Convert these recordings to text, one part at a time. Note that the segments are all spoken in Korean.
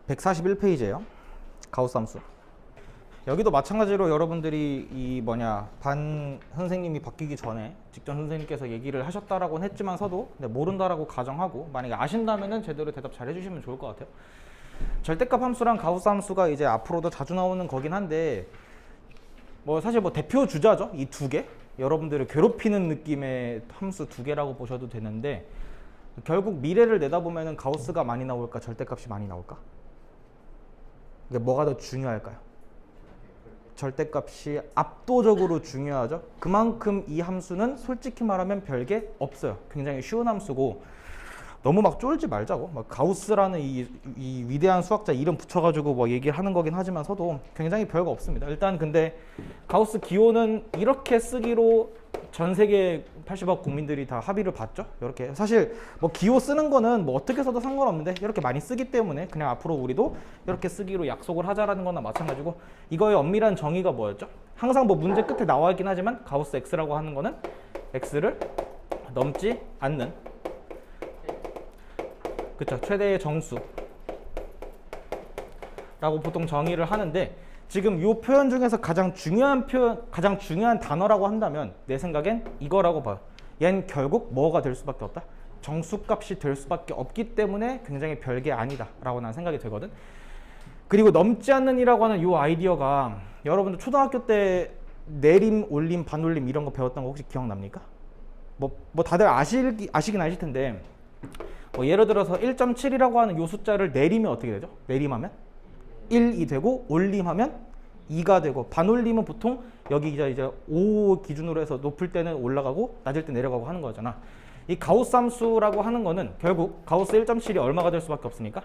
141페이지예요. 가우스 함수. 여기도 마찬가지로 여러분들이 반 선생님이 바뀌기 전에 직전 선생님께서 얘기를 하셨다라고는 했지만서도 모른다라고 가정하고 만약에 아신다면은 제대로 대답 잘 해주시면 좋을 것 같아요. 절대값 함수랑 가우스 함수가 이제 앞으로도 자주 나오는 거긴 한데 사실 대표 주자죠. 이 두 개. 여러분들을 괴롭히는 느낌의 함수 두 개라고 보셔도 되는데 결국 미래를 내다보면은 가우스가 많이 나올까 절대값이 많이 나올까? 이게 뭐가 더 중요할까요? 절대값이 압도적으로 중요하죠. 그만큼 이 함수는 솔직히 말하면 별게 없어요. 굉장히 쉬운 함수고 너무 막 쫄지 말자고. 가우스라는 이 위대한 수학자 이름 붙여가지고 얘기를 하는 거긴 하지만서도 굉장히 별거 없습니다. 일단 근데 가우스 기호는 이렇게 쓰기로 전 세계 80억 국민들이 다 합의를 봤죠. 이렇게 사실 기호 쓰는 거는 어떻게 써도 상관없는데 이렇게 많이 쓰기 때문에 그냥 앞으로 우리도 이렇게 쓰기로 약속을 하자라는 거나 마찬가지고 이거의 엄밀한 정의가 뭐였죠? 항상 문제 끝에 나와 있긴 하지만 가우스 x라고 하는 거는 x를 넘지 않는 그쵸 최대의 정수 라고 보통 정의를 하는데 지금 이 표현 중에서 가장 중요한 단어라고 한다면 내 생각엔 이거라고 봐요. 얜 결국 뭐가 될 수밖에 없다? 정수값이 될 수밖에 없기 때문에 굉장히 별게 아니다 라고 난 생각이 들거든. 그리고 넘지 않는 이라고 하는 이 아이디어가 여러분들 초등학교 때 내림, 올림, 반올림 이런 거 배웠던 거 혹시 기억납니까? 다들 아시긴 아실 텐데 예를 들어서 1.7이라고 하는 이 숫자를 내리면 어떻게 되죠? 내림하면 1이 되고 올림하면 2가 되고 반올림은 보통 여기 이제 5 기준으로 해서 높을 때는 올라가고 낮을 때 내려가고 하는 거잖아. 이 가우스 함수라고 하는 거는 결국 가우스 1.7이 얼마가 될 수밖에 없으니까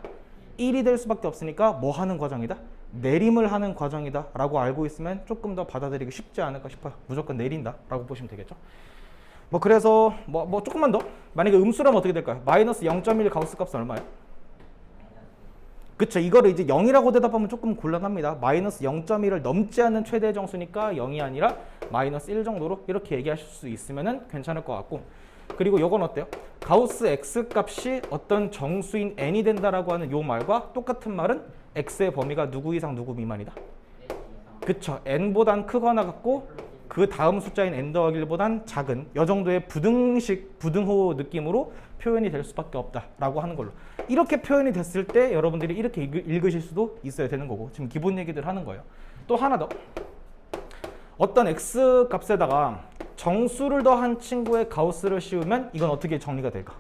1이 될 수밖에 없으니까 뭐 하는 과정이다? 내림을 하는 과정이다 라고 알고 있으면 조금 더 받아들이기 쉽지 않을까 싶어요. 무조건 내린다 라고 보시면 되겠죠. 그래서 조금만 더 만약에 음수라면 어떻게 될까요? 마이너스 0.1 가우스 값은 얼마예요? 그쵸, 이거를 이제 0이라고 대답하면 조금 곤란합니다. 마이너스 0.1을 넘지 않는 최대 정수니까 0이 아니라 마이너스 1 정도로 이렇게 얘기하실 수 있으면 괜찮을 것 같고 그리고 이건 어때요? 가우스 x 값이 어떤 정수인 n이 된다라고 하는 요 말과 똑같은 말은 x의 범위가 누구 이상 누구 미만이다? 그쵸, n보단 크거나 같고 그 다음 숫자인 n 더하기 1보단 작은 이 정도의 부등호 느낌으로 표현이 될 수밖에 없다라고 하는 걸로 이렇게 표현이 됐을 때 여러분들이 이렇게 읽으실 수도 있어야 되는 거고 지금 기본 얘기들 하는 거예요. 또 하나 더 어떤 x 값에다가 정수를 더한 친구의 가우스를 씌우면 이건 어떻게 정리가 될까?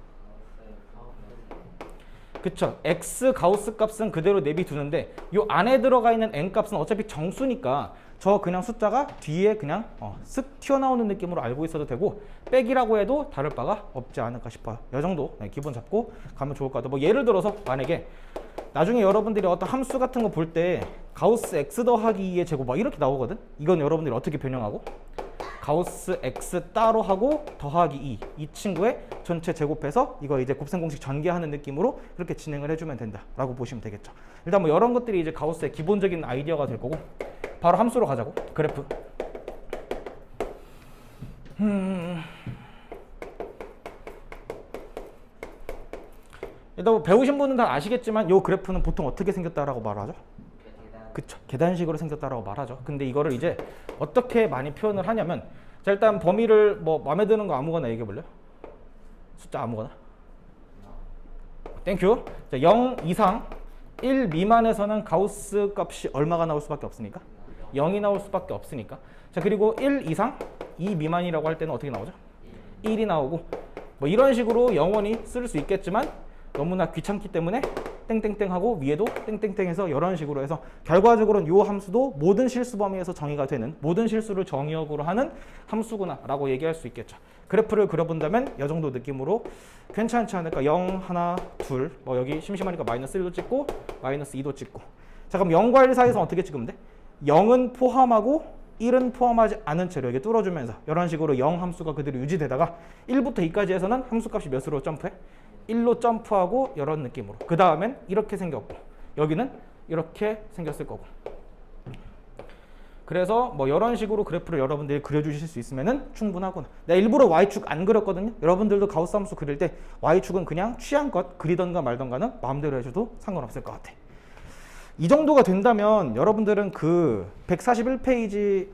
그쵸, x 가우스 값은 그대로 내비두는데 이 안에 들어가 있는 n 값은 어차피 정수니까 저 그냥 숫자가 뒤에 그냥 쓱 튀어나오는 느낌으로 알고 있어도 되고 빼기라고 해도 다를 바가 없지 않을까 싶어요. 이 정도 기본 잡고 가면 좋을 것 같아요. 예를 들어서 만약에 나중에 여러분들이 어떤 함수 같은 거 볼 때 가우스 x 더하기 2의 제곱 이렇게 나오거든. 이건 여러분들이 어떻게 변형하고 가우스 x 따로 하고 더하기 2이 친구의 전체 제곱해서 이거 이제 곱셈 공식 전개하는 느낌으로 그렇게 진행을 해주면 된다라고 보시면 되겠죠. 일단 이런 것들이 이제 가우스의 기본적인 아이디어가 될 거고 바로 함수로 가자고. 그래프. 일단 배우신 분은 다 아시겠지만 이 그래프는 보통 어떻게 생겼다라고 말하죠? 그쵸, 계단식으로 생겼다라고 말하죠. 근데 이거를 이제 어떻게 많이 표현을 하냐면 자, 일단 범위를 마음에 드는 거 아무거나 얘기해 볼래요? 숫자 아무거나. 땡큐. 자, 0 이상 1 미만에서는 가우스 값이 얼마가 나올 수밖에 없으니까 0이 나올 수밖에 없으니까. 자, 그리고 1 이상 2 미만이라고 할 때는 어떻게 나오죠? 1이 나오고 이런 식으로 영원히 쓸 수 있겠지만 너무나 귀찮기 때문에 땡땡땡 하고 위에도 땡땡땡 해서 이런 식으로 해서 결과적으로는 이 함수도 모든 실수 범위에서 정의가 되는 모든 실수를 정의역으로 하는 함수구나 라고 얘기할 수 있겠죠. 그래프를 그려본다면 이 정도 느낌으로 괜찮지 않을까. 0, 하나, 둘 여기 심심하니까 마이너스 1도 찍고 마이너스 2도 찍고. 자, 그럼 0과 1 사이에서 어떻게 찍으면 돼? 0은 포함하고 1은 포함하지 않은 채로 이렇게 뚫어주면서 이런 식으로 0 함수가 그대로 유지되다가 1부터 2까지에서는 함수값이 몇으로 점프해? 1로 점프하고 이런 느낌으로. 그 다음엔 이렇게 생겼고 여기는 이렇게 생겼을 거고. 그래서 이런 식으로 그래프를 여러분들이 그려주실 수 있으면 충분하구나. 내가 일부러 y축 안 그렸거든요. 여러분들도 가우스 함수 그릴 때 y축은 그냥 취향껏 그리던가 말던가는 마음대로 해줘도 상관없을 것 같아. 이 정도가 된다면 여러분들은 그 141페이지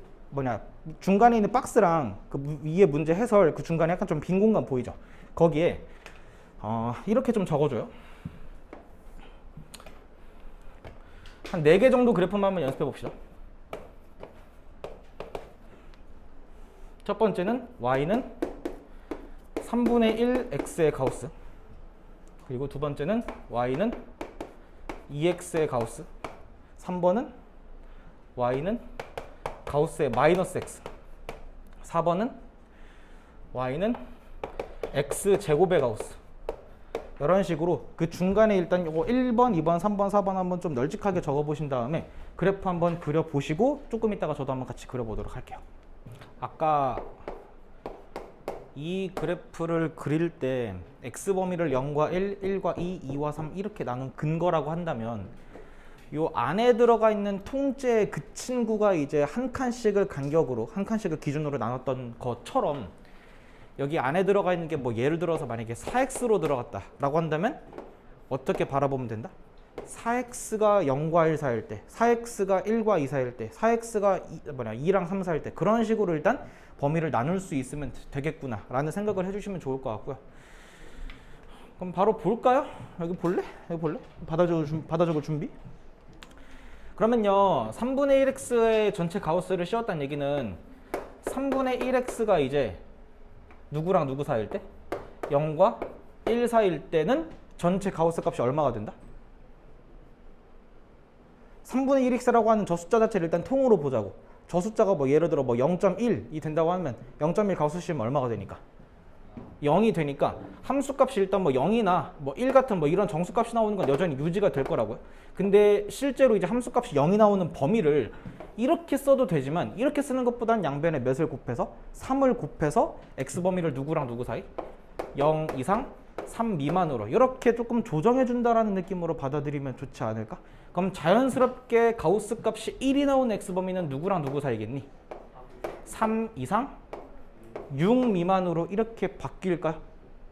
중간에 있는 박스랑 그 위에 문제 해설 그 중간에 약간 좀 빈 공간 보이죠? 거기에 이렇게 좀 적어줘요. 한 4개 정도 그래프만 한번 연습해 봅시다. 첫 번째는 y는 3분의 1 x의 가우스, 그리고 두 번째는 y는 2x의 가우스, 3번은 y는 가우스의 마이너스 x, 4번은 y는 x 제곱의 가우스. 이런 식으로 그 중간에 일단 요거 1번, 2번, 3번, 4번 한번 좀 널찍하게 적어 보신 다음에 그래프 한번 그려 보시고 조금 있다가 저도 한번 같이 그려 보도록 할게요. 아까 이 그래프를 그릴 때 x범위를 0과 1, 1과 2, 2와 3 이렇게 나눈 근거라고 한다면 요 안에 들어가 있는 통째 그 친구가 이제 한 칸씩을 간격으로, 한 칸씩을 기준으로 나눴던 것처럼 여기 안에 들어가 있는 게 뭐 예를 들어서 만약에 4x로 들어갔다라고 한다면 어떻게 바라보면 된다? 4x가 0과 1 사이일 때, 4x가 1과 2 사이일 때, 4x가 2랑 3 사이일 때 그런 식으로 일단 범위를 나눌 수 있으면 되겠구나 라는 생각을 해주시면 좋을 것 같고요. 그럼 바로 볼까요? 여기 볼래? 여기 볼래? 받아적을 준비? 그러면요 3분의 1x의 전체 가우스를 씌웠다는 얘기는 3분의 1x가 이제 누구랑 누구 사이일 때? 0과 1 사이일 때는 전체 가우스 값이 얼마가 된다? 3분의 1x라고 하는 저 숫자 자체를 일단 통으로 보자고. 저 숫자가 뭐 예를 들어 뭐 0.1이 된다고 하면 0.1 가우스 씌우면 얼마가 되니까? 0이 되니까 함수값이 일단 뭐 0이나 뭐 1 같은 뭐 이런 정수값이 나오는 건 여전히 유지가 될 거라고요. 근데 실제로 이제 함수값이 0이 나오는 범위를 이렇게 써도 되지만 이렇게 쓰는 것보단 양변에 몇을 곱해서 3을 곱해서 x범위를 누구랑 누구 사이? 0 이상 3 미만으로 이렇게 조금 조정해 준다라는 느낌으로 받아들이면 좋지 않을까? 그럼 자연스럽게 가우스 값이 1이 나오는 x범위는 누구랑 누구 사이겠니? 3 이상 6 미만으로 이렇게 바뀔까요?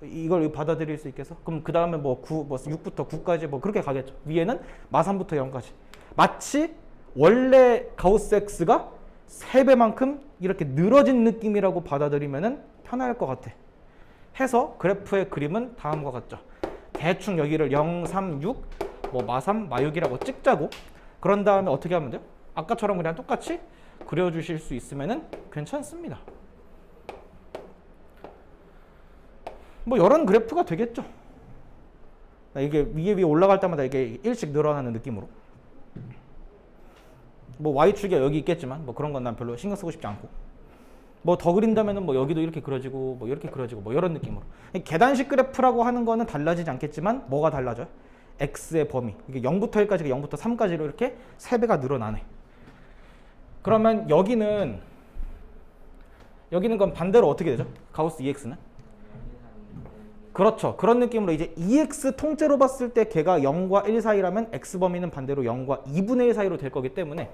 이걸 받아들일 수 있겠어? 그럼 그 다음에 뭐 6부터 9까지 뭐 그렇게 가겠죠. 위에는 마3부터 0까지. 마치 원래 가우스 x가 3배만큼 이렇게 늘어진 느낌이라고 받아들이면 편할 것 같아. 해서 그래프의 그림은 다음과 같죠. 대충 여기를 0, 3, 6, 뭐 마3, 마6이라고 찍자고. 그런 다음에 어떻게 하면 돼요? 아까처럼 그냥 똑같이 그려주실 수 있으면 괜찮습니다. 뭐 이런 그래프가 되겠죠. 이게 위에 올라갈 때마다 이게 1씩 늘어나는 느낌으로. 뭐 y축이 여기 있겠지만 뭐 그런 건 난 별로 신경 쓰고 싶지 않고. 뭐 더 그린다면은 뭐 여기도 이렇게 그려지고 뭐 이렇게 그려지고 뭐 이런 느낌으로. 계단식 그래프라고 하는 거는 달라지지 않겠지만 뭐가 달라져요? x의 범위. 이게 0부터 1까지가 0부터 3까지로 이렇게 3배가 늘어나네. 그러면 여기는 그럼 반대로 어떻게 되죠? 가우스 EX는? 그렇죠. 그런 느낌으로 이제 EX 통째로 봤을 때 걔가 0과 1 사이라면 X 범위는 반대로 0과 2분의 1 사이로 될 거기 때문에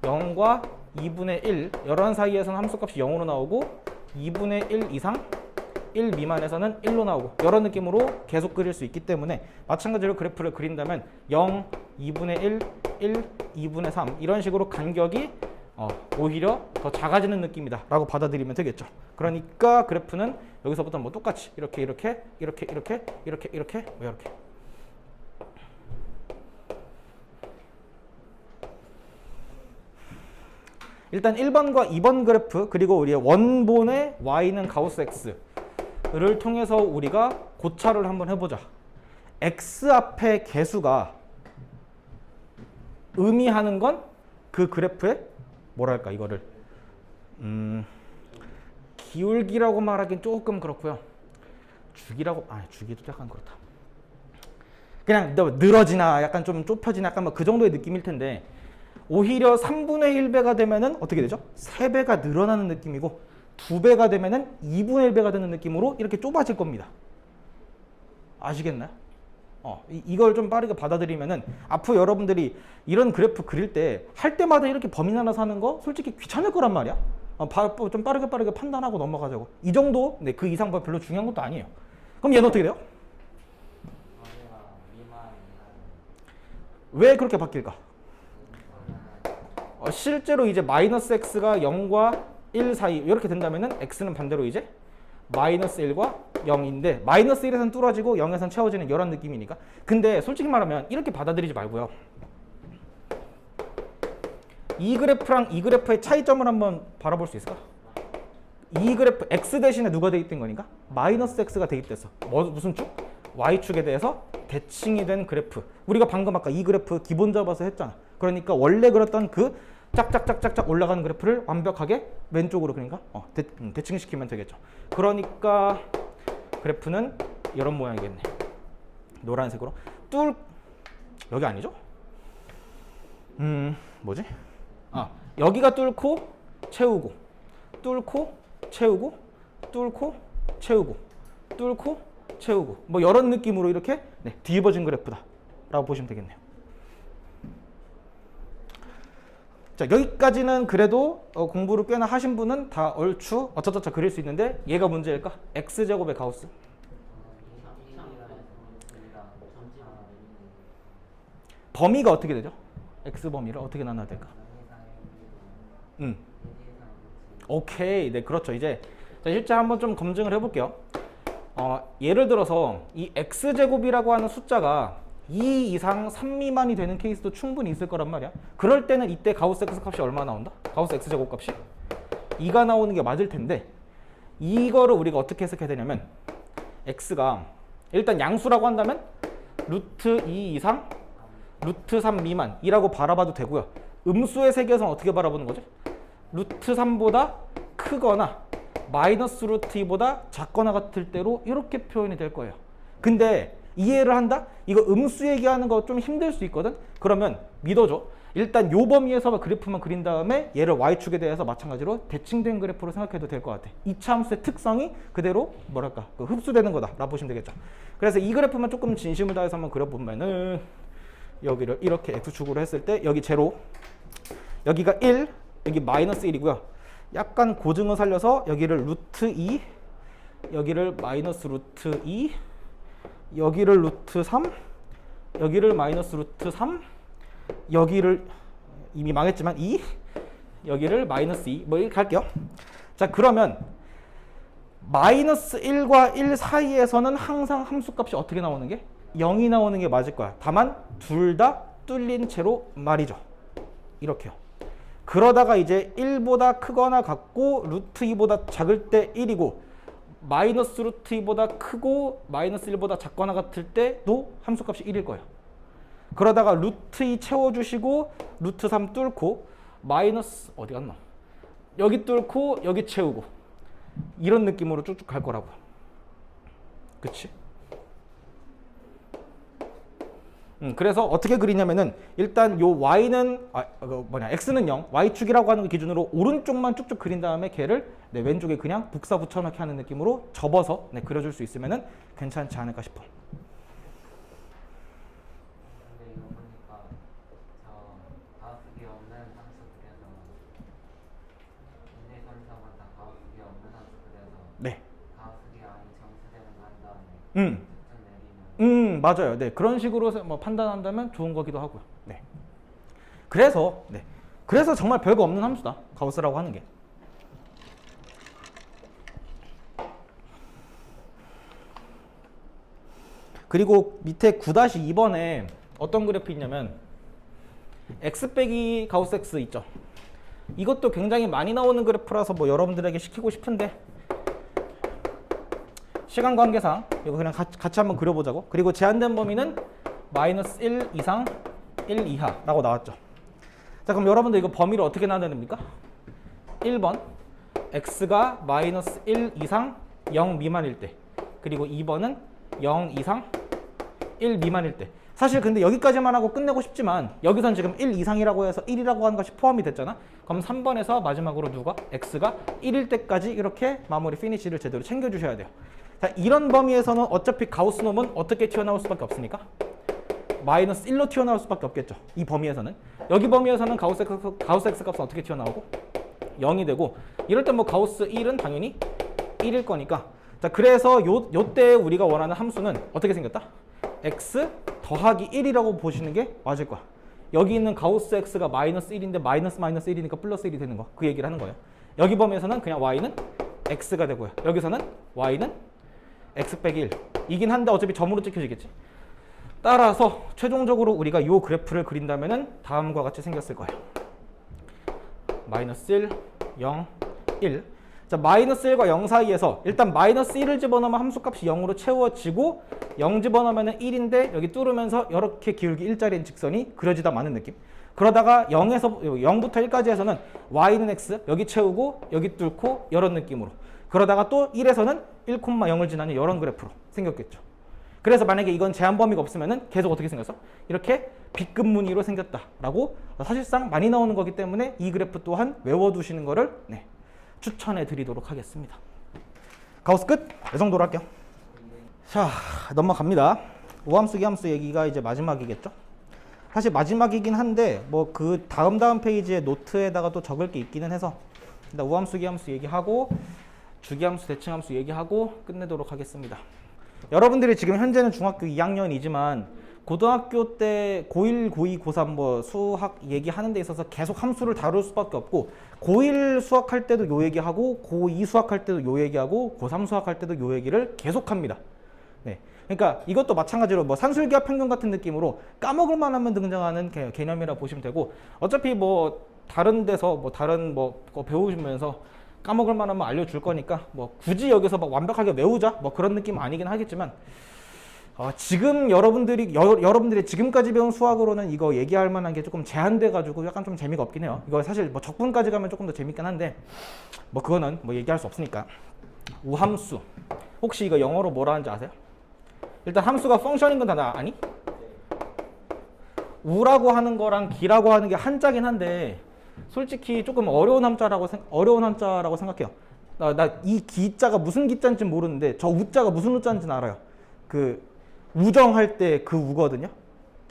0과 2분의 1 이런 사이에서는 함수값이 0으로 나오고 2분의 1 이상 1 미만에서는 1로 나오고 이런 느낌으로 계속 그릴 수 있기 때문에 마찬가지로 그래프를 그린다면 0, 2분의 1, 1, 2분의 3 이런 식으로 간격이 오히려 더 작아지는 느낌이다 라고 받아들이면 되겠죠. 그러니까 그래프는 여기서부터 뭐 똑같이 이렇게 뭐 이렇게 일단 1번과 2번 그래프 그리고 우리의 원본의 y는 가우스 x를 통해서 우리가 고찰을 한번 해보자. x 앞에 개수가 의미하는 건 그 그래프의 뭐랄까 이거를 기울기라고 말하긴 조금 그렇고요. 주기도 약간 그렇다. 그냥 늘어지나 약간 좀 좁혀지나 약간 뭐 그 정도의 느낌일 텐데 오히려 3분의 1배가 되면은 어떻게 되죠? 3배가 늘어나는 느낌이고 2배가 되면은 2분의 1배가 되는 느낌으로 이렇게 좁아질 겁니다. 아시겠나요? 이걸 좀 빠르게 받아들이면은 앞으로 여러분들이 이런 그래프 그릴 때 할 때마다 이렇게 범위 나눠서 하는 거 솔직히 귀찮을 거란 말이야. 좀 빠르게 판단하고 넘어가자고. 이 정도, 네, 그 이상 별로 중요한 것도 아니에요. 그럼 얘는 어떻게 돼요? 왜 그렇게 바뀔까? 실제로 이제 마이너스 x가 0과 1 사이 이렇게 된다면은 x는 반대로 이제 마이너스 1과 0인데 마이너스 1에서는 뚫어지고 0에서는 채워지는 이런 느낌이니까. 근데 솔직히 말하면 이렇게 받아들이지 말고요. 이 그래프랑 이 그래프의 차이점을 한번 바라볼 수 있을까? 이 그래프 x 대신에 누가 대입된 거니까? 마이너스 x가 대입됐어. 무슨 축? y축에 대해서 대칭이 된 그래프. 우리가 방금 아까 이 그래프 기본 잡아서 했잖아. 그러니까 원래 그렸던 그 짝짝짝짝짝 올라가는 그래프를 완벽하게 왼쪽으로 그러니까 대칭시키면 되겠죠. 그러니까 그래프는 이런 모양이겠네. 노란색으로 여기 아니죠? 뭐지? 여기가 뚫고 채우고 뚫고 채우고 뚫고 채우고 뚫고 채우고 뭐 이런 느낌으로 이렇게 뒤집어진 그래프다 라고 보시면 되겠네요. 자, 여기까지는 그래도 공부를 꽤나 하신 분은 다 얼추 어쩌저쩌 그릴 수 있는데 얘가 문제일까? x제곱의 가우스. 범위가 어떻게 되죠? x범위를 어떻게 나눠야 될까? 오케이. 네, 그렇죠. 이제 실제 한번 좀 검증을 해볼게요. 예를 들어서 이 x제곱이라고 하는 숫자가 2 이상 3 미만이 되는 케이스도 충분히 있을 거란 말이야. 그럴 때는 이때 가우스 x 값이 얼마 나온다? 가우스 x제곱 값이 2가 나오는 게 맞을 텐데 이거를 우리가 어떻게 해석해야 되냐면 x가 일단 양수라고 한다면 루트 2 이상 루트 3 미만이라고 바라봐도 되고요. 음수의 세계에서는 어떻게 바라보는 거지? 루트 3보다 크거나 마이너스 루트 2보다 작거나 같을 때로 이렇게 표현이 될 거예요. 근데 이해를 한다? 이거 음수 얘기하는 거 좀 힘들 수 있거든? 그러면 믿어줘. 일단 요 범위에서 그래프만 그린 다음에 얘를 y축에 대해서 마찬가지로 대칭된 그래프로 생각해도 될 것 같아. 이차 함수의 특성이 그대로 뭐랄까 흡수되는 거다 라고 보시면 되겠죠. 그래서 이 그래프만 조금 진심을 다해서 한번 그려보면은 여기를 이렇게 x축으로 했을 때 여기 제로, 여기가 1, 여기 마이너스 1이고요. 약간 고증을 살려서 여기를 루트 2, 여기를 마이너스 루트 2, 여기를 루트 3, 여기를 마이너스 루트 3, 여기를 이미 망했지만 2, 여기를 마이너스 2, 뭐 이렇게 할게요. 자, 그러면 마이너스 1과 1 사이에서는 항상 함수값이 어떻게 나오는 게? 0이 나오는 게 맞을 거야. 다만 둘 다 뚫린 채로 말이죠. 이렇게요. 그러다가 이제 1보다 크거나 같고 루트 2보다 작을 때 1이고 마이너스 루트 2보다 크고 마이너스 1보다 작거나 같을 때도 함수값이 1일 거예요. 그러다가 루트 2 채워주시고 루트 3 뚫고 마이너스 어디 갔나? 여기 뚫고 여기 채우고 이런 느낌으로 쭉쭉 갈 거라고요. 그치? 그래서 어떻게 그리냐면은 일단 요 y는 x는 0, y축이라고 하는 거 기준으로 오른쪽만 쭉쭉 그린 다음에 걔를 왼쪽에 그냥 북사 붙여넣기 하는 느낌으로 접어서 그려줄 수 있으면은 괜찮지 않을까 싶어. 근데 이거 보니까 저 가우스기 없는 함수 그려서 1, 2, 3, 4번 다 가우스기 없는 함수 그려서 네. 가우스기 안이 정수되는 거 한 다음에 맞아요. 네, 그런 식으로 뭐 판단한다면 좋은 거기도 하고요. 네. 그래서 정말 별거 없는 함수다. 가우스라고 하는 게. 그리고 밑에 9-2번에 어떤 그래프 있냐면 x 빼기 가우스 x 있죠. 이것도 굉장히 많이 나오는 그래프라서 뭐 여러분들에게 시키고 싶은데 시간 관계상 이거 그냥 같이 한번 그려보자고. 그리고 제한된 범위는 마이너스 1 이상 1 이하라고 나왔죠. 자, 그럼 여러분들 이거 범위를 어떻게 나눠야 됩니까? 1번 x가 마이너스 1 이상 0 미만일 때, 그리고 2번은 0 이상 1 미만일 때. 사실 근데 여기까지만 하고 끝내고 싶지만 여기선 지금 1 이상이라고 해서 1이라고 하는 것이 포함이 됐잖아. 그럼 3번에서 마지막으로 누가? x가 1일 때까지 이렇게 마무리 피니시를 제대로 챙겨주셔야 돼요. 자, 이런 범위에서는 어차피 가우스 놈은 어떻게 튀어나올 수밖에 없습니까? 마이너스 1로 튀어나올 수밖에 없겠죠. 이 범위에서는. 여기 범위에서는 가우스 x 값은 어떻게 튀어나오고? 0이 되고, 이럴 때 뭐 가우스 1은 당연히 1일 거니까. 자, 그래서 요때 우리가 원하는 함수는 어떻게 생겼다? x 더하기 1이라고 보시는 게 맞을 거야. 여기 있는 가우스 x가 마이너스 1인데 마이너스 마이너스 1이니까 플러스 1이 되는 거. 그 얘기를 하는 거예요. 여기 범위에서는 그냥 y는 x가 되고요. 여기서는 y는 x 빼기 1. 이긴 한데 어차피 점으로 찍혀지겠지. 따라서 최종적으로 우리가 이 그래프를 그린다면은 다음과 같이 생겼을 거예요. 마이너스 1, 0, 1. 자, 마이너스 1과 0 사이에서 일단 마이너스 1을 집어넣으면 함수값이 0으로 채워지고 0 집어넣으면 1인데 여기 뚫으면서 이렇게 기울기 일자리인 직선이 그려지다 마는 느낌. 그러다가 0부터 1까지 해서는 y는 x 여기 채우고 여기 뚫고 이런 느낌으로. 그러다가 또 1에서는 1,0을 지나는 이런 그래프로 생겼겠죠. 그래서 만약에 이건 제한 범위가 없으면은 계속 어떻게 생겼어? 이렇게 B급 무늬로 생겼다라고 사실상 많이 나오는 거기 때문에 이 그래프 또한 외워두시는 거를 추천해 드리도록 하겠습니다. 가우스 끝! 이 정도로 할게요. 자, 넘어갑니다. 우함수, 기함수 얘기가 이제 마지막이겠죠? 사실 마지막이긴 한데 뭐 그 다음 페이지에 노트에다가 또 적을 게 있기는 해서 일단 우함수, 기함수 얘기하고 주기함수, 대칭함수 얘기하고 끝내도록 하겠습니다. 여러분들이 지금 현재는 중학교 2학년이지만 고등학교 때 고1, 고2, 고3 뭐 수학 얘기하는 데 있어서 계속 함수를 다룰 수밖에 없고 고1 수학할 때도 요 얘기하고 고2 수학할 때도 요 얘기하고 고3 수학할 때도 요 얘기를 계속합니다. 네. 그러니까 이것도 마찬가지로 뭐 산술기하 평균 같은 느낌으로 까먹을 만하면 등장하는 개념이라 보시면 되고 어차피 뭐 다른 데서 뭐 다른 뭐 배우시면서 까먹을 만하면 알려줄 거니까 뭐 굳이 여기서 막 완벽하게 외우자 뭐 그런 느낌 아니긴 하겠지만 지금 여러분들이 지금까지 배운 수학으로는 이거 얘기할 만한 게 조금 제한돼 가지고 약간 좀 재미가 없긴 해요. 이거 사실 뭐 적분까지 가면 조금 더 재밌긴 한데 뭐 그거는 뭐 얘기할 수 없으니까. 우함수 혹시 이거 영어로 뭐라 하는지 아세요? 일단 함수가 펑션인 건 다 아니? 우라고 하는 거랑 기라고 하는 게 한자긴 한데 솔직히 조금 어려운 한자라고 생각해요. 나 이 기자가 무슨 기자인지 모르는데 저 우자가 무슨 우자인지는 알아요. 그 우정할 때 그 우거든요.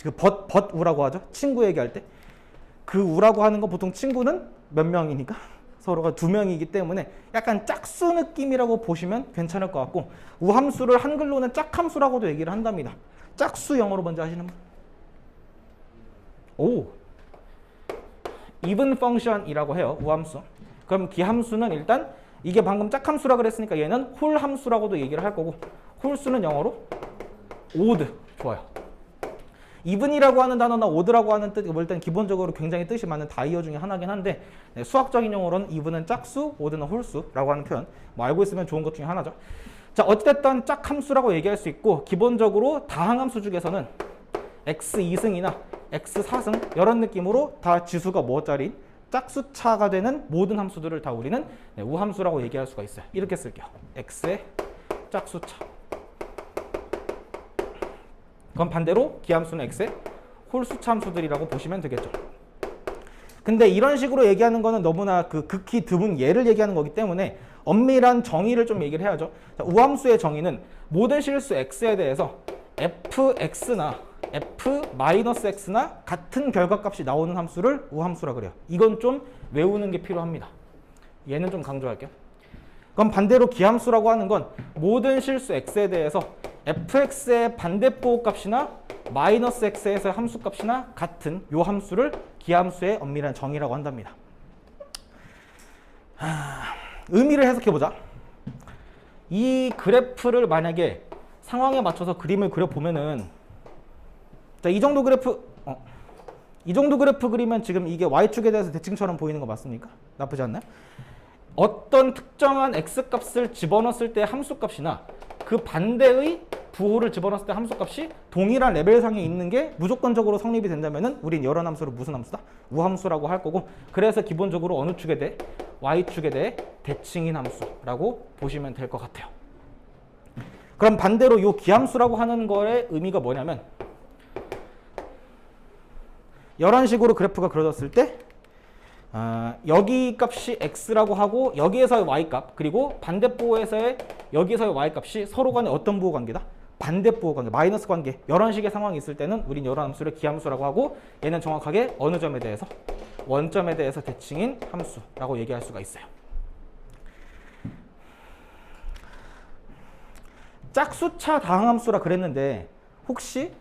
그 벗우라고 하죠. 친구 얘기할 때. 그 우라고 하는 거 보통 친구는 몇 명이니까 서로가 2명이기 때문에 약간 짝수 느낌이라고 보시면 괜찮을 것 같고 우함수를 한글로는 짝함수라고도 얘기를 한답니다. 짝수 영어로 먼저 하시는 분? 오! even function이라고 해요. 우함수. 그럼 기함수는 일단 이게 방금 짝함수라 그랬으니까 얘는 홀함수라고도 얘기를 할 거고 홀수는 영어로 odd. 좋아요. even이라고 하는 단어나 odd라고 하는 뜻, 일단 기본적으로 굉장히 뜻이 많은 다이어 중에 하나긴 한데 수학적인 용어로는 even은 짝수, odd는 홀수라고 하는 표현 뭐 알고 있으면 좋은 것 중에 하나죠. 자, 어찌됐든 짝함수라고 얘기할 수 있고 기본적으로 다항함수 중에서는 x 2승이나 x 4승 이런 느낌으로 다 지수가 뭐짜리 짝수차가 되는 모든 함수들을 다 우리는 우함수라고 얘기할 수가 있어요. 이렇게 쓸게요. x의 짝수차. 그럼 반대로 기함수는 x의 홀수차 함수들이라고 보시면 되겠죠. 근데 이런 식으로 얘기하는 거는 너무나 그 극히 드문 예를 얘기하는 거기 때문에 엄밀한 정의를 좀 얘기를 해야죠. 자, 우함수의 정의는 모든 실수 x에 대해서 fx나 f-x나 같은 결과값이 나오는 함수를 우함수라 그래요. 이건 좀 외우는 게 필요합니다. 얘는 좀 강조할게요. 그럼 반대로 기함수라고 하는 건 모든 실수 x에 대해서 fx의 반대보호값이나 마이너스 x에서의 함수값이나 같은 요 함수를 기함수의 엄밀한 정의라고 한답니다. 의미를 해석해보자. 이 그래프를 만약에 상황에 맞춰서 그림을 그려보면은 자, 이 정도 그래프 그리면 지금 이게 y축에 대해서 대칭처럼 보이는 거 맞습니까? 나쁘지 않나요? 어떤 특정한 x값을 집어넣었을 때 함수값이나 그 반대의 부호를 집어넣었을 때 함수값이 동일한 레벨상에 있는 게 무조건적으로 성립이 된다면은 우린 이런 함수를 무슨 함수다? 우함수라고 할 거고 그래서 기본적으로 어느 축에 대해? y축에 대해 대칭인 함수라고 보시면 될 것 같아요. 그럼 반대로 이 기함수라고 하는 거의 의미가 뭐냐면 이런 식으로 그래프가 그려졌을 때 여기 값이 x라고 하고 여기에서의 y값 그리고 반대보호에서의 여기에서의 y값이 서로 간에 어떤 보호 관계다? 반대보호 관계, 마이너스 관계 이런 식의 상황이 있을 때는 우린 이런 함수를 기함수라고 하고 얘는 정확하게 어느 점에 대해서? 원점에 대해서 대칭인 함수라고 얘기할 수가 있어요. 짝수차 다항함수라 그랬는데 혹시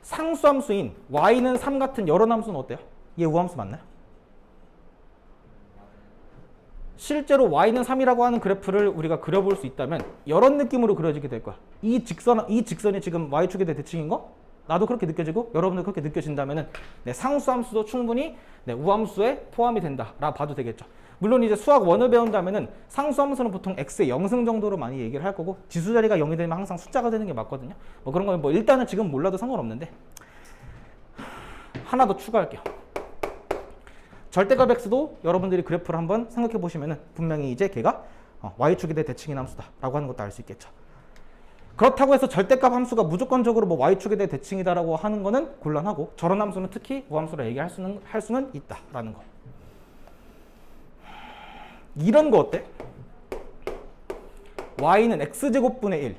상수함수인 y는 3 같은 여러 함수는 어때요? 얘 우함수 맞나요? 실제로 y는 3이라고 하는 그래프를 우리가 그려볼 수 있다면 이런 느낌으로 그려지게 될 거야. 이 직선이 지금 y축에 대해 대칭인 거? 나도 그렇게 느껴지고 여러분도 그렇게 느껴진다면은 네, 상수함수도 충분히 네, 우함수에 포함이 된다라 봐도 되겠죠. 물론 이제 수학 1을 배운다면은 상수함수는 보통 x의 0승 정도로 많이 얘기를 할 거고 지수 자리가 0이 되면 항상 숫자가 되는 게 맞거든요. 뭐 그런 건 뭐 일단은 지금 몰라도 상관없는데 하나 더 추가할게요. 절대값 x도 여러분들이 그래프를 한번 생각해 보시면은 분명히 이제 걔가 y축에 대해 대칭인 함수다라고 하는 것도 알 수 있겠죠. 그렇다고 해서 절대값 함수가 무조건적으로 뭐 y축에 대해 대칭이다라고 하는 거는 곤란하고 저런 함수는 특히 우함수라 얘기할 수는 있다라는 거. 이런 거 어때? y는 x제곱분의 1.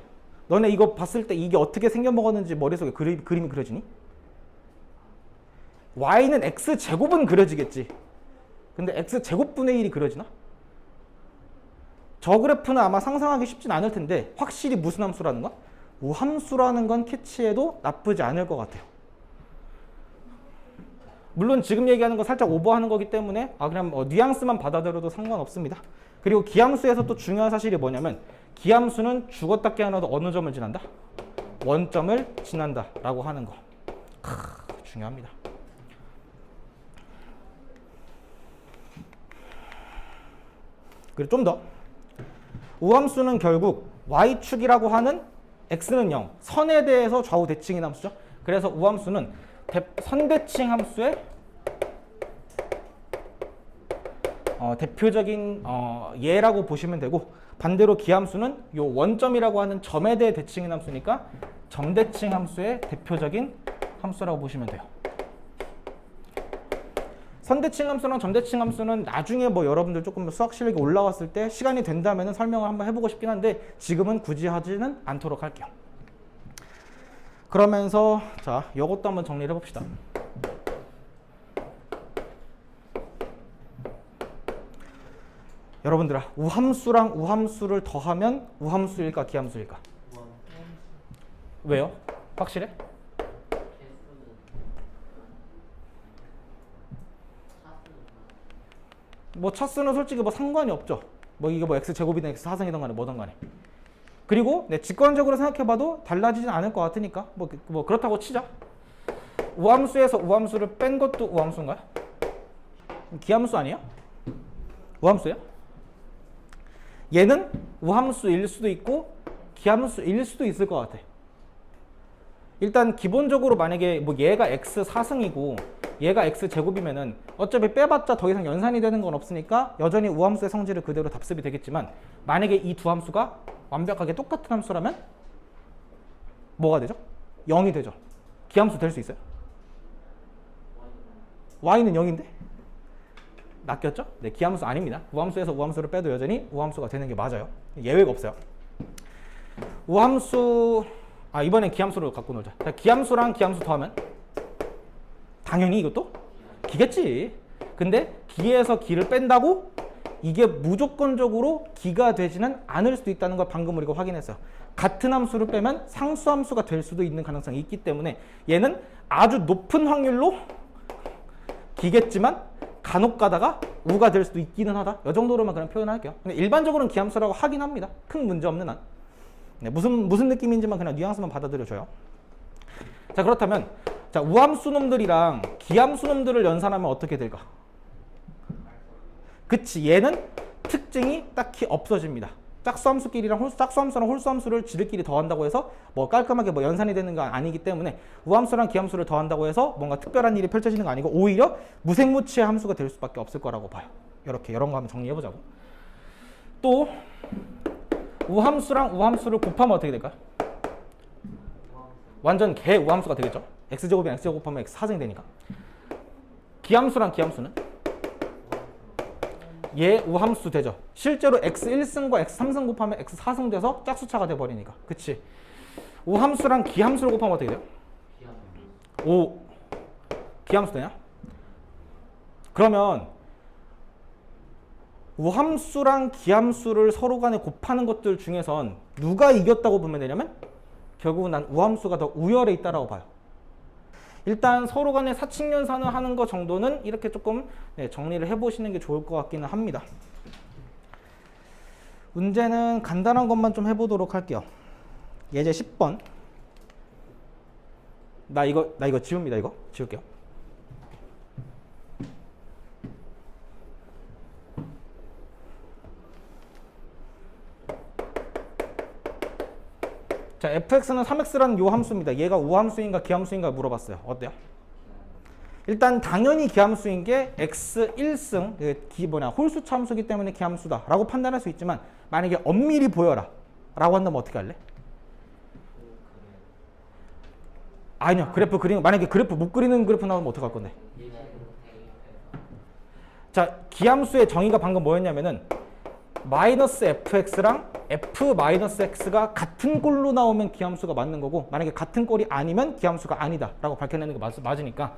너네 이거 봤을 때 이게 어떻게 생겨먹었는지 머릿속에 그림이 그려지니? y는 x제곱은 그려지겠지. 근데 x제곱분의 1이 그려지나? 저 그래프는 아마 상상하기 쉽진 않을 텐데 확실히 무슨 함수라는 건? 우함수라는 건 캐치해도 나쁘지 않을 것 같아요. 물론 지금 얘기하는 거 살짝 오버하는 거기 때문에 그냥 뉘앙스만 받아들여도 상관없습니다. 그리고 기함수에서 또 중요한 사실이 뭐냐면 기함수는 죽었다 깨어나도 어느 점을 지난다? 원점을 지난다 라고 하는 거. 중요합니다. 그리고 좀 더 우함수는 결국 y축이라고 하는 x는 0, 선에 대해서 좌우 대칭인 함수죠. 그래서 우함수는 선대칭 함수의 대표적인 예라고 보시면 되고 반대로 기함수는 요 원점이라고 하는 점에 대해 대칭인 함수니까 점대칭 함수의 대표적인 함수라고 보시면 돼요. 선대칭 함수랑 점대칭 함수는 나중에 뭐 여러분들 조금 수학 실력이 올라왔을 때 시간이 된다면 설명을 한번 해보고 싶긴 한데 지금은 굳이 하지는 않도록 할게요. 그러면서 자, 이것도 한번 정리를 해봅시다. 여러분들아, 우함수랑 우함수를 더하면 우함수일까 기함수일까? 왜요? 확실해? 뭐 차수는 솔직히 뭐 상관이 없죠. 뭐 이게 뭐 x제곱이든 x하승이든 간에 뭐든 간에. 그리고 네, 직관적으로 생각해봐도 달라지진 않을 것 같으니까 뭐 그렇다고 치자. 우함수에서 우함수를 뺀 것도 우함수인가요? 기함수 아니에요? 우함수예요? 얘는 우함수일 수도 있고 기함수일 수도 있을 것 같아. 일단 기본적으로 만약에 뭐 얘가 x4승이고 얘가 x제곱이면은 어차피 빼봤자 더 이상 연산이 되는 건 없으니까 여전히 우함수의 성질을 그대로 답습이 되겠지만 만약에 이 두 함수가 완벽하게 똑같은 함수라면 뭐가 되죠? 0이 되죠. 기함수 될 수 있어요? y는 0인데? 낚였죠? 네, 기함수 아닙니다. 우함수에서 우함수를 빼도 여전히 우함수가 되는 게 맞아요. 예외가 없어요. 우함수 이번엔 기함수를 갖고 놀자. 자, 기함수랑 기함수 더하면 당연히 이것도 기겠지. 근데 기에서 기를 뺀다고 이게 무조건적으로 기가 되지는 않을 수도 있다는 걸 방금 우리가 확인했어요. 같은 함수를 빼면 상수함수가 될 수도 있는 가능성이 있기 때문에 얘는 아주 높은 확률로 기겠지만 간혹 가다가 우가 될 수도 있기는 하다. 이 정도로만 그냥 표현할게요. 근데 일반적으로는 기함수라고 하긴 합니다. 큰 문제 없는 한. 네, 무슨 느낌인지만 그냥 뉘앙스만 받아들여줘요. 자, 그렇다면 자, 우함수 놈들이랑 기함수 놈들을 연산하면 어떻게 될까? 그치, 얘는 특징이 딱히 없어집니다. 짝수함수끼리랑 짝수함수랑 홀수함수를 지들끼리 더한다고 해서 뭐 깔끔하게 뭐 연산이 되는 건 아니기 때문에 우함수랑 기함수를 더한다고 해서 뭔가 특별한 일이 펼쳐지는 거 아니고 오히려 무색무취의 함수가 될 수밖에 없을 거라고 봐요. 이렇게 이런 거 한번 정리해보자고. 또 우함수랑 우함수를 곱하면 어떻게 될까요? 완전 개 우함수가 되겠죠. x제곱이랑 x제곱 곱하면 x4승이 되니까. 기함수랑 기함수는 얘 우함수 되죠. 실제로 x1승과 x3승 곱하면 x4승 돼서 짝수차가 돼버리니까. 그치? 우함수랑 기함수를 곱하면 어떻게 돼요? 오, 기함수 되냐? 그러면 우함수랑 기함수를 서로 간에 곱하는 것들 중에선 누가 이겼다고 보면 되냐면 결국은 난 우함수가 더 우열에 있다라고 봐요. 일단 서로 간에 사칙연산을 하는 거 정도는 이렇게 조금 정리를 해보시는 게 좋을 것 같기는 합니다. 문제는 간단한 것만 좀 해보도록 할게요. 예제 10번. 나 이거 지웁니다. 이거 지울게요. 자, fx는 3x라는 요 함수입니다. 얘가 우함수인가 기함수인가 물어봤어요. 어때요? 일단 당연히 기함수인 게 x 1승 홀수차 함수이기 때문에 기함수다 라고 판단할 수 있지만, 만약에 엄밀히 보여라 라고 한다면 어떻게 할래? 아니요, 그래프 그리는, 만약에 그래프 못 그리는 그래프 나오면 어떡할 건데? 자, 기함수의 정의가 방금 뭐였냐면은 마이너스 fx랑 f-x가 같은 꼴로 나오면 기함수가 맞는 거고, 만약에 같은 꼴이 아니면 기함수가 아니다 라고 밝혀내는 게 맞으니까.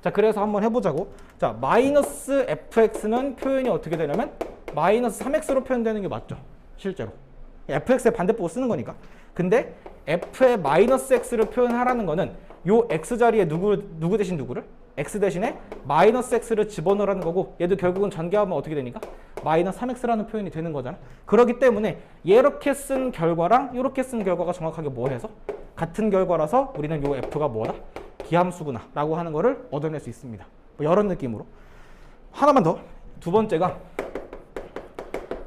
자, 그래서 한번 해보자고. 자, 마이너스 fx는 표현이 어떻게 되냐면 마이너스 3x로 표현되는 게 맞죠, 실제로. fx의 반대법을 쓰는 거니까. 근데 f의 마이너스 x를 표현하라는 거는 요 x 자리에 누구 대신 누구를? x 대신에 마이너스 x를 집어넣으라는 거고, 얘도 결국은 전개하면 어떻게 되니까? 마이너스 3x라는 표현이 되는 거잖아. 그렇기 때문에 이렇게 쓴 결과랑 이렇게 쓴 결과가 정확하게 뭐 해서? 같은 결과라서 우리는 요 f가 뭐다? 기함수구나 라고 하는 거를 얻어낼 수 있습니다. 뭐 이런 느낌으로. 하나만 더. 두 번째가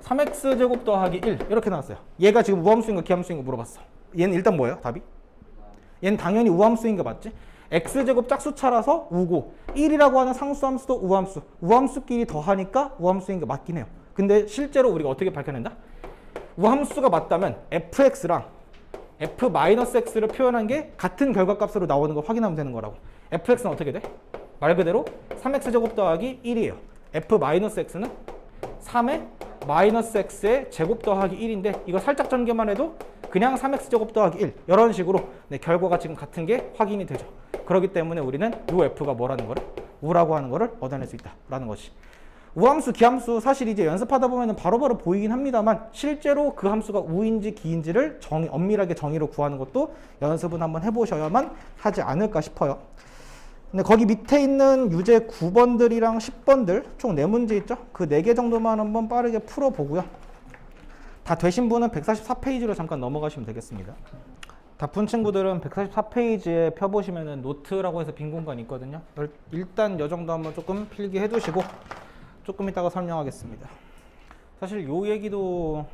3x제곱 더하기 1 이렇게 나왔어요. 얘가 지금 우함수인가 기함수인가 물어봤어. 얘는 일단 뭐예요? 답이? 얘는 당연히 우함수인 거 맞지? x제곱 짝수차라서 우고, 1이라고 하는 상수함수도 우함수, 우함수끼리 더하니까 우함수인 게 맞긴 해요. 근데 실제로 우리가 어떻게 밝혀낸다? 우함수가 맞다면 fx랑 f-x를 표현한 게 같은 결과값으로 나오는 걸 확인하면 되는 거라고. fx는 어떻게 돼? 말 그대로 3x제곱 더하기 1이에요. f-x는 3의 마이너스 x의 제곱 더하기 1인데, 이거 살짝 전개만 해도 그냥 3x제곱 더하기 1 이런 식으로 결과가 지금 같은 게 확인이 되죠. 그렇기 때문에 우리는 요 f가 뭐라는 거를? 우라고 하는 거를 얻어낼 수 있다라는 것이. 우함수, 기함수 사실 이제 연습하다 보면 바로바로 보이긴 합니다만, 실제로 그 함수가 우인지 기인지를 엄밀하게 정의로 구하는 것도 연습은 한번 해보셔야만 하지 않을까 싶어요. 근데 거기 밑에 있는 유제 9번들이랑 10번들 총 4문제 있죠? 그 4개 정도만 한번 빠르게 풀어보고요. 다 되신 분은 144페이지로 잠깐 넘어가시면 되겠습니다. 다 푼 친구들은 144페이지에 펴보시면 노트라고 해서 빈 공간이 있거든요. 일단 이 정도 한번 조금 필기해 두시고 조금 이따가 설명하겠습니다. 사실 요 얘기도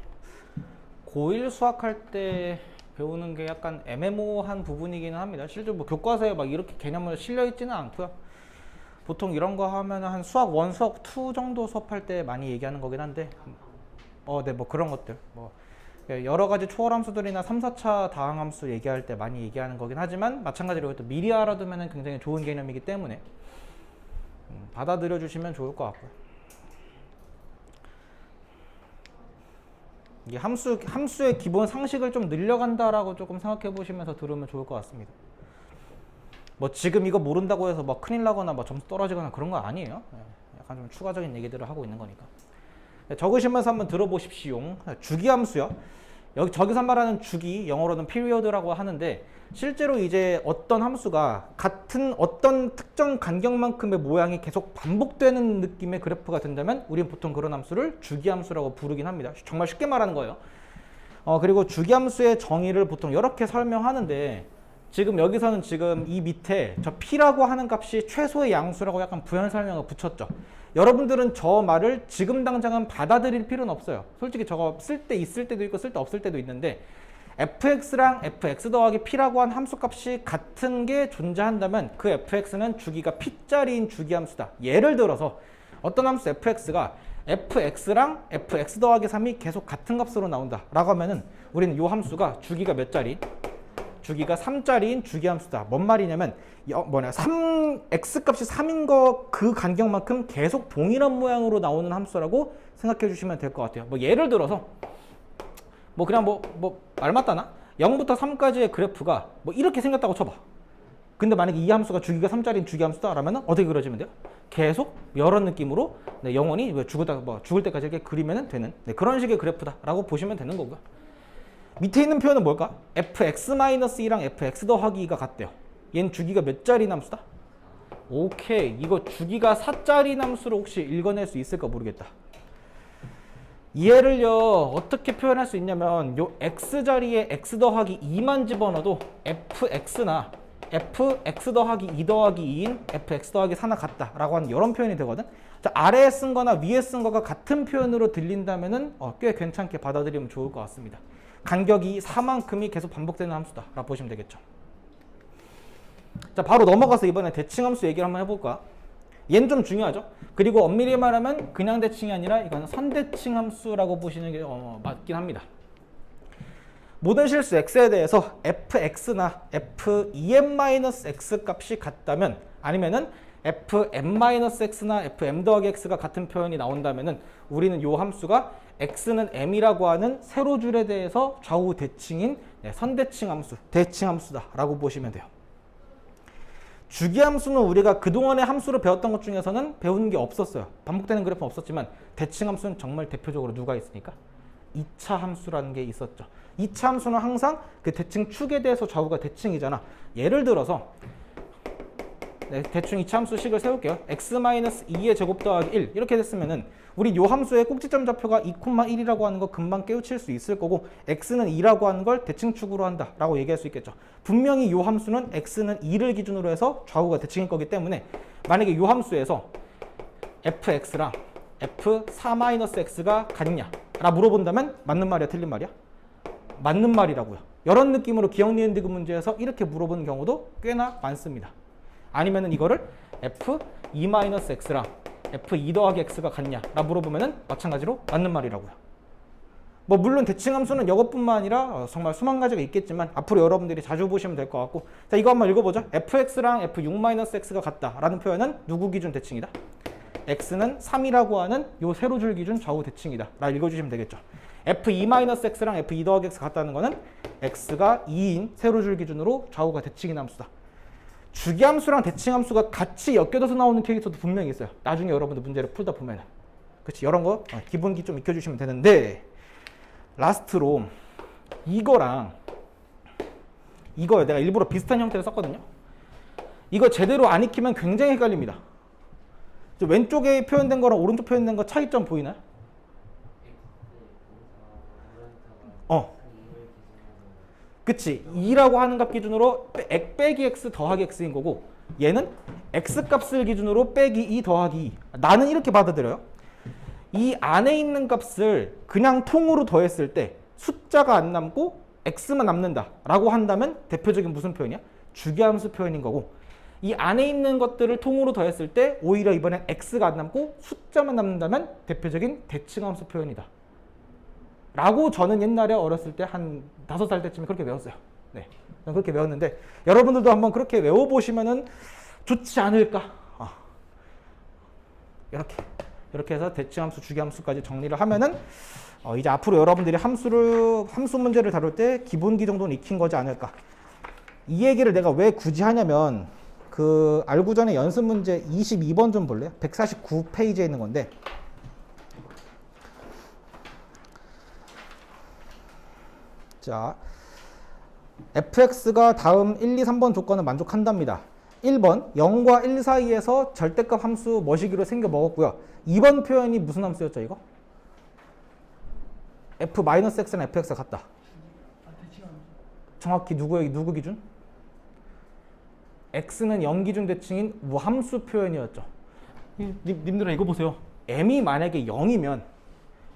고1 수학할 때 배우는 게 약간 애매모호한 부분이기는 합니다. 실제로 뭐 교과서에 막 이렇게 개념을 실려 있지는 않고요. 보통 이런 거 하면 한 수학 1, 수학 2 정도 수업할 때 많이 얘기하는 거긴 한데, 네, 뭐 그런 것들, 뭐 여러 가지 초월함수들이나 3, 4차 다항함수 얘기할 때 많이 얘기하는 거긴 하지만, 마찬가지로 또 미리 알아두면 굉장히 좋은 개념이기 때문에 받아들여 주시면 좋을 것 같고요. 이게 함수의 기본 상식을 좀 늘려간다라고 조금 생각해 보시면서 들으면 좋을 것 같습니다. 뭐 지금 이거 모른다고 해서 막 큰일 나거나 막 점수 떨어지거나 그런 거 아니에요. 약간 좀 추가적인 얘기들을 하고 있는 거니까. 적으시면서 한번 들어보십시오. 주기함수요. 저기서 말하는 주기, 영어로는 period라고 하는데, 실제로 이제 어떤 함수가 같은 어떤 특정 간격만큼의 모양이 계속 반복되는 느낌의 그래프가 된다면 우리는 보통 그런 함수를 주기함수라고 부르긴 합니다. 정말 쉽게 말하는 거예요. 그리고 주기함수의 정의를 보통 이렇게 설명하는데, 지금 여기서는 지금 이 밑에 저 p라고 하는 값이 최소의 양수라고 약간 부연 설명을 붙였죠. 여러분들은 저 말을 지금 당장은 받아들일 필요는 없어요. 솔직히 저거 쓸 때 있을 때도 있고 쓸 때 없을 때도 있는데, fx랑 fx 더하기 p라고 한 함수값이 같은 게 존재한다면 그 fx는 주기가 p짜리인 주기함수다. 예를 들어서 어떤 함수 fx가 fx랑 fx 더하기 3이 계속 같은 값으로 나온다 라고 하면은 우리는 이 함수가 주기가 몇 짜리? 주기가 3짜리인 주기함수다. 뭔 말이냐면 x 값이 3인 거 그 간격만큼 계속 동일한 모양으로 나오는 함수라고 생각해 주시면 될 것 같아요. 뭐 예를 들어서 뭐 그냥 뭐 말 맞다나? 0부터 3까지의 그래프가 뭐 이렇게 생겼다고 쳐봐. 근데 만약에 이 함수가 주기가 3짜리인 주기함수다 라면 어떻게 그려지면 돼요? 계속 이런 느낌으로 영원히 죽을 때까지 이렇게 그리면 되는 그런 식의 그래프다 라고 보시면 되는 거고요. 밑에 있는 표현은 뭘까? fx-2랑 fx 더하기 2가 같대요. 얘는 주기가 몇 짜리 함수다? 오케이. 이거 주기가 4짜리 함수로 혹시 읽어낼 수 있을까 모르겠다. 얘를요 어떻게 표현할 수 있냐면 요 x 자리에 x 더하기 2만 집어넣어도 fx나 fx 더하기 2 더하기 2인 fx 더하기 4나 같다 라고 하는 이런 표현이 되거든. 자, 아래에 쓴 거나 위에 쓴 거가 같은 표현으로 들린다면은 꽤 괜찮게 받아들이면 좋을 것 같습니다. 간격이 4만큼이 계속 반복되는 함수다 라고 보시면 되겠죠. 자, 바로 넘어가서 이번에 대칭함수 얘기를 한번 해볼까. 얘는 좀 중요하죠. 그리고 엄밀히 말하면 그냥 대칭이 아니라 이거는 선대칭함수라고 보시는 게 맞긴 합니다. 모든 실수 x에 대해서 fx나 f2m-x 값이 같다면 아니면은 fm-x나 fm 더하기 x가 같은 표현이 나온다면은 우리는 요 함수가 x는 m이라고 하는 세로줄에 대해서 좌우 대칭인 선대칭함수, 대칭함수다 라고 보시면 돼요. 주기함수는 우리가 그동안의 함수로 배웠던 것 중에서는 배운 게 없었어요. 반복되는 그래프는 없었지만 대칭함수는 정말 대표적으로 누가 있으니까 2차 함수라는 게 있었죠. 2차 함수는 항상 그 대칭 축에 대해서 좌우가 대칭이잖아. 예를 들어서 대충 2차 함수식을 세울게요. x-2의 제곱 더하기 1 이렇게 됐으면은 우리 요 함수의 꼭지점 좌표가 2,1이라고 하는 거 금방 깨우칠 수 있을 거고 x는 2라고 하는 걸 대칭축으로 한다 라고 얘기할 수 있겠죠. 분명히 요 함수는 x는 2를 기준으로 해서 좌우가 대칭일 거기 때문에 만약에 요 함수에서 fx랑 f4-x가 같냐 라 물어본다면 맞는 말이야 틀린 말이야? 맞는 말이라고요. 이런 느낌으로 기억 니은 디귿 문제에서 이렇게 물어보는 경우도 꽤나 많습니다. 아니면은 이거를 f2-x랑 f2 더하기 x가 같냐 라 물어보면은 마찬가지로 맞는 말이라고요. 뭐 물론 대칭함수는 이것뿐만 아니라 정말 수만 가지가 있겠지만 앞으로 여러분들이 자주 보시면 될 것 같고, 자 이거 한번 읽어보죠. fx랑 f6-x가 같다 라는 표현은 누구 기준 대칭이다? x는 3이라고 하는 요 세로줄 기준 좌우 대칭이다 라 읽어주시면 되겠죠. f2-x랑 f2 더하기 x가 같다는 거는 x가 2인 세로줄 기준으로 좌우가 대칭인 함수다. 주기함수랑 대칭함수가 같이 엮여져서 나오는 케이스도 분명히 있어요. 나중에 여러분들 문제를 풀다 보면은. 그치, 이런 거 기본기 좀 익혀주시면 되는데, 라스트로 이거랑 이거요. 내가 일부러 비슷한 형태를 썼거든요. 이거 제대로 안 익히면 굉장히 헷갈립니다. 왼쪽에 표현된 거랑 오른쪽 표현된 거 차이점 보이나요? 그치, 2라고 하는 값 기준으로 빼기 x 더하기 x인 거고, 얘는 x 값을 기준으로 빼기 2 더하기 2. 나는 이렇게 받아들여요. 이 안에 있는 값을 그냥 통으로 더했을 때 숫자가 안 남고 x만 남는다 라고 한다면 대표적인 무슨 표현이야? 주기함수 표현인 거고, 이 안에 있는 것들을 통으로 더했을 때 오히려 이번엔 x가 안 남고 숫자만 남는다면 대표적인 대칭함수 표현이다 라고 저는 옛날에 어렸을 때 한 5살 때쯤에 그렇게 외웠어요. 네, 그렇게 외웠는데 여러분들도 한번 그렇게 외워보시면은 좋지 않을까. 이렇게 해서 대칭함수, 주기함수까지 정리를 하면은 이제 앞으로 여러분들이 함수 문제를 다룰 때 기본기 정도는 익힌 거지 않을까. 이 얘기를 내가 왜 굳이 하냐면 그 알고 전에 연습 문제 22번 좀 볼래요? 149페이지에 있는 건데, 자, fx가 다음 1, 2, 3번 조건을 만족한답니다. 1번 0과 1 사이에서 절대값 함수 머시기로 생겨 먹었고요. 2번 표현이 무슨 함수였죠 이거? f-x랑 fx가 같다. 정확히 누구 기준? x는 0 기준 대칭인 우함수 표현이었죠. 님들아 이거 보세요. m이 만약에 0이면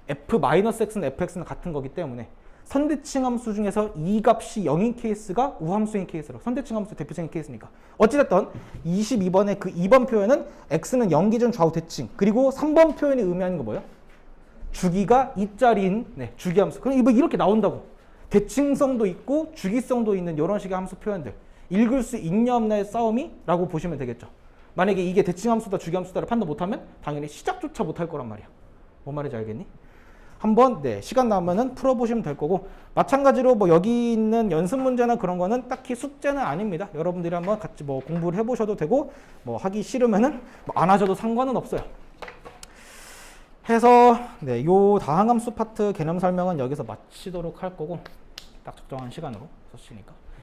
f-x는 fx는 같은 거기 때문에 선대칭 함수 중에서 이 값이 0인 케이스가 우함수인 케이스로, 선대칭 함수 대표적인 케이스니까. 어찌됐든 22번의 그 2번 표현은 x는 0 기준 좌우 대칭, 그리고 3번 표현이 의미하는 거 뭐예요? 주기가 2짜리인 주기함수. 그럼 이렇게 나온다고. 대칭성도 있고 주기성도 있는 이런 식의 함수 표현들. 읽을 수 있냐 없냐의 싸움이 라고 보시면 되겠죠. 만약에 이게 대칭함수다 주기함수다를 판단 못하면 당연히 시작조차 못할 거란 말이야. 뭔 말인지 알겠니? 한번 시간 나면은 풀어보시면 될 거고, 마찬가지로 뭐 여기 있는 연습 문제나 그런 거는 딱히 숙제는 아닙니다. 여러분들이 한번 같이 뭐 공부를 해보셔도 되고, 뭐 하기 싫으면은 안 하셔도 상관은 없어요. 해서 요 다항함수 파트 개념 설명은 여기서 마치도록 할 거고, 딱 적정한 시간으로 썼으니까.